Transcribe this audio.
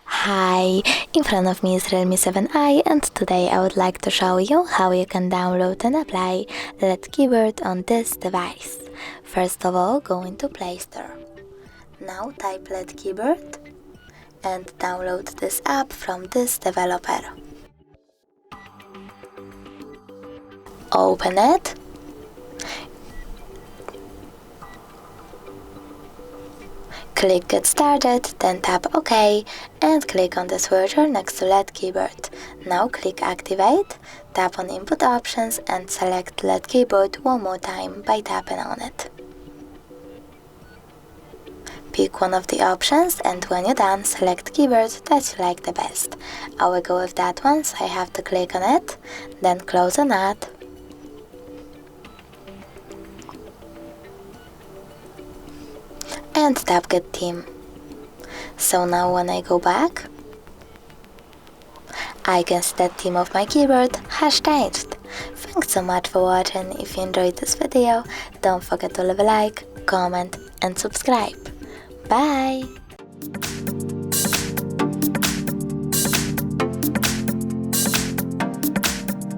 Hi, in front of me is Realme 7i, and today I would like to show you how you can download and apply the LED keyboard on this device. First of all, go into Play Store. Now type LED keyboard and download this app from this developer. Open it. Click Get Started, then tap OK and click on the switcher next to LED keyboard. Now click Activate, tap on Input Options and select LED keyboard one more time by tapping on it. Pick one of the options and when you're done, select keyboard that you like the best. I will go with that one, so I have to click on it, then close on that. And tap Get Theme. So now when I go back, I can see that theme of my keyboard has changed. Thanks so much for watching. If you enjoyed this video, don't forget to leave a like, comment and subscribe. Bye!